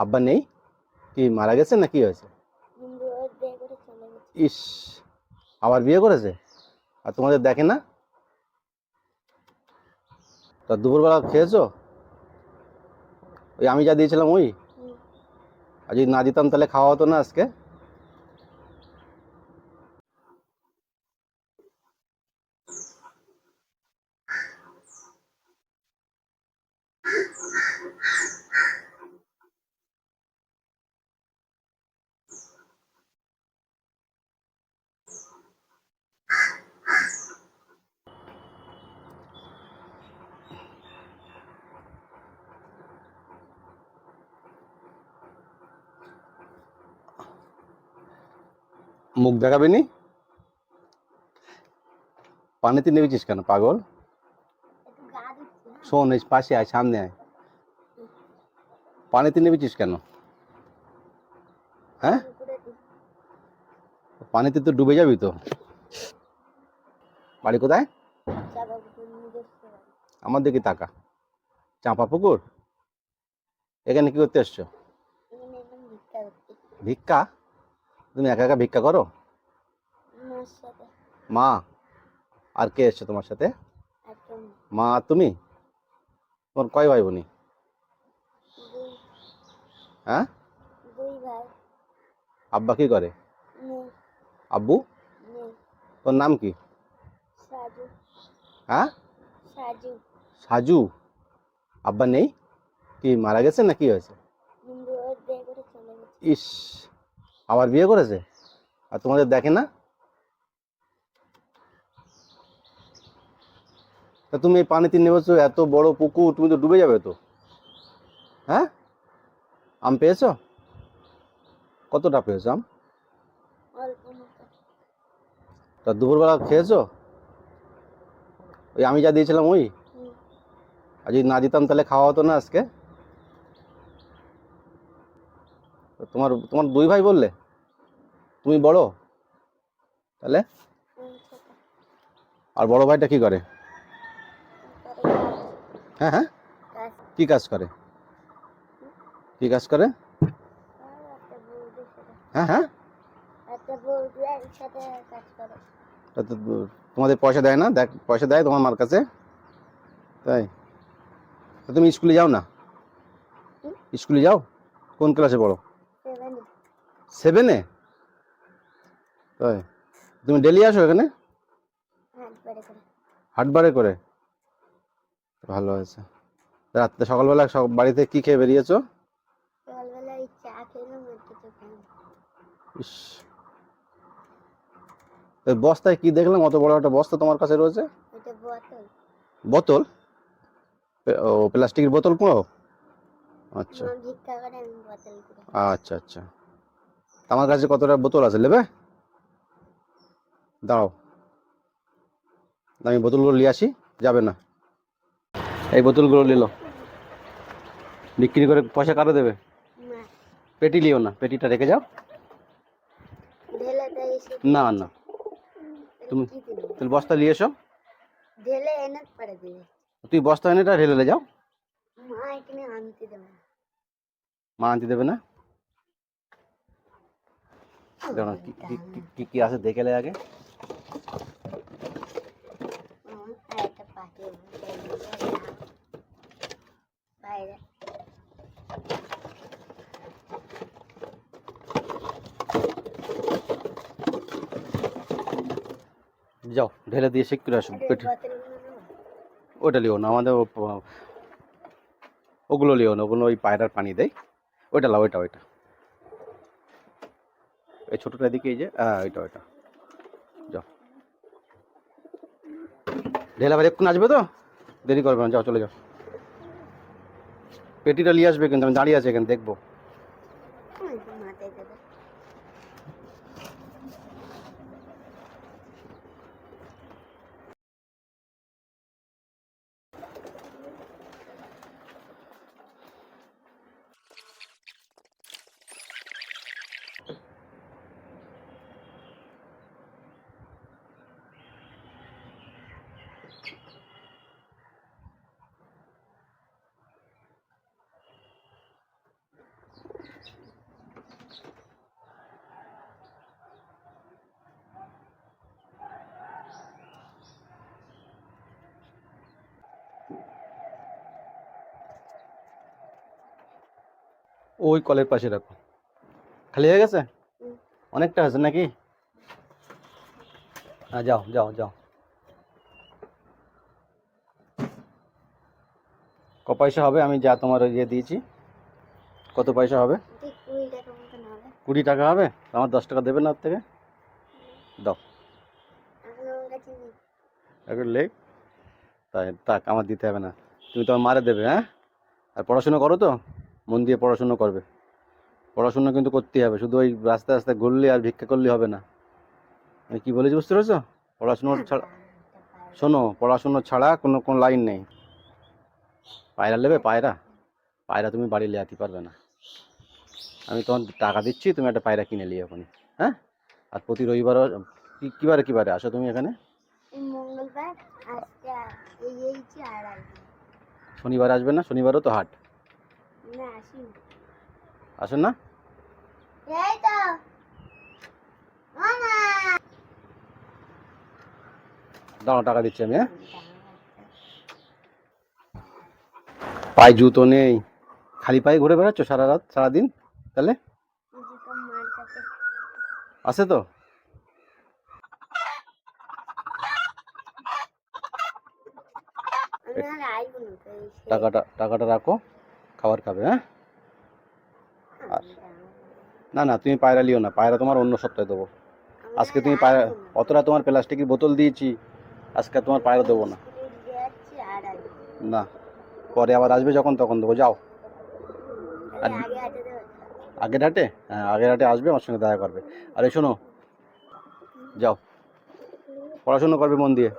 আব্বা নেই? কি মারা গেছে না কি হয়েছে? ইস, আবার বিয়ে করেছে? আর তোমাদের দেখে না? তা দুপুরবেলা খেয়েছো? ওই আমি যা দিয়েছিলাম ওই? আর যদি না দিতাম তাহলে খাওয়া হতো না আজকে? মুখ দেখাবি নি? পানিতে নেমেছিস কেন পাগল? শোন, এই পাশে আয়, সামনে আয়। পানিতে নেমেছিস কেন? হ্যাঁ, পানিতে তো ডুবে যাবি তো। বাড়ি কোথায়? আমার দিকে তাকা। চাঁপা পুকুর? এখানে কি করতে এসছো? ভিক্ষা? তুমি একা একা ভিক্ষা করো? মা আর কে এসছো তোমার সাথে? মা আর তুমি? তোমার কয় ভাই বোনি? হ্যাঁ, আব্বা কি করে? আব্বু? তোর নাম কি? হ্যাঁ, সাজু। আব্বা নেই? কি মারা গেছে না কি হয়েছে? ইস, আবার বিয়ে করেছে? আর তোমাদের দেখে না? তা তুমি এই পানিতে নেমেছো, এত বড় পুকুর, তুমি তো ডুবে যাবে তো। হ্যাঁ, আম পেয়েছো? কতটা পেয়েছো আম? তা দুপুরবেলা খেয়েছো? ওই আমি যা দিয়েছিলাম ওই? আর যদি না দিতাম তাহলে খাওয়া হতো না আজকে? তো তোমার তোমার দুই ভাই বললে? তুমি বড়? তাহলে আর বড় ভাইটা কি করে? হ্যাঁ হ্যাঁ, কি কাজ করে? কি কাজ করে? হ্যাঁ হ্যাঁ, তা তো তোমাদের পয়সা দেয় না? দেখ, পয়সা দেয় তোমার মার কাছে? তাই? তা তুমি স্কুলে যাও না? স্কুলে যাও? কোন ক্লাসে পড়ো? 7-এ? তাই? তুমি ডেলি আসো এখানে? হাটবারে করে? ভালো হয়েছে। রাত্রে সকালবেলা সব বাড়িতে কি খেয়ে বেরিয়েছো? ইস, এই বস্তায় কি দেখলাম, অত বড় একটা বস্তা তোমার কাছে রয়েছে? বোতল? ও, প্লাস্টিকের বোতল পুরো? আচ্ছা আচ্ছা আচ্ছা। আমার কাছে কতটা বোতল আছে, নেবে? দাঁড়াও, আমি বোতলগুলো নিয়ে আসি। যাবে না? এই বোতলগুলো নিল, বিক্রি করে পয়সা কারো দেবে? পেটি লিও না, পেটিটা রেখে যাও। না না, তুমি তুমি বস্তা নিয়ে এসো। তুই বস্তা এনে এটা ঢেলে যাও। মা আনতে দেবে না? দাঁড়াও, কি কি আছে দেখে লে আগে। যাও, ঢেলে দিয়ে শিখ করে আসো পেটি। ওটা লিও না, আমাদের ওগুলো লিও না, ওগুলো ওই পায়রার পানি দেয়। ওইটা লাও, ওইটা ওইটা, এই ছোটোটা দিকে, এই যে ওইটা ওইটা। যাও, ঢেলে আবার এক্ষুনি আসবে তো, দেরি করবে না, যাও চলে যাও। পেটিটা নিয়ে আসবে কিন্তু, আমি দাঁড়িয়ে আছি এখানে দেখবো। ওই কলের পাশে রাখো। খালি হয়ে গেছে? অনেকটা হয়েছে নাকি? হ্যাঁ, যাও যাও যাও। ক পয়সা হবে আমি যা তোমার ওই দিয়ে দিয়েছি? কত পয়সা হবে? 20 টাকা হবে? আমার 10 টাকা দেবে না ওর থেকে? দাও একটু লেখ। তাই থাক, আমার দিতে হবে না, তুমি তোমার মারে দেবে। হ্যাঁ, আর পড়াশুনো করো তো? মন দিয়ে পড়াশুনো করবে। পড়াশুনো কিন্তু করতেই হবে, শুধু ওই রাস্তায় রাস্তায় ঘুরলে আর ভিক্ষা করলে হবে না। আমি কি বলেছি বুঝতে পেরেছো? পড়াশুনো ছাড়া, শোনো, পড়াশুনো ছাড়া কোনো কোনো লাইন নেই। পায়রা নেবে? পায়রা? পায়রা তুমি বাড়ি নিয়ে আসতে পারবে না। আমি তোমার টাকা দিচ্ছি, তুমি একটা পায়রা কিনে নিয়ে ওখানে। হ্যাঁ, আর প্রতি রবিবারও কিবারে কিবারে আসো তুমি এখানে? মঙ্গলবার আজকে এইছি আর আসবো শনিবার আসবে না? শনিবারও তো হাট। না, আসি আসেন না? এই তো মামা দাঁড়াও, টাকা দিচ্ছি আমি। হ্যাঁ, পায়ে জুতো নেই, খালি পায়ে ঘুরে বেড়াচ্ছ সারা রাত সারাদিন? তাহলে জুতো মার কাছে আছে তো? আমি আর আইবো না তো টাকাটা রাখো, খাবার খাবে। হ্যাঁ, আর না না, তুমি পায়রা লিও না, পায়রা তোমার অন্য সপ্তাহে দেবো। আজকে তুমি পায়রা, অতটা তোমার প্লাস্টিকের বোতল দিয়েছি, আজকে তোমার পায়রা দেবো না। যাচ্ছি আর আসবো না, পরে আবার আসবে যখন তখন দেবো, যাও। আর আগে হাঁটে দেবো আগের হাটে? হ্যাঁ, আগের হাটে আসবে, আমার সঙ্গে দেখা করবে। আরে শোনো, যাও, পড়াশুনো করবে মন দিয়ে।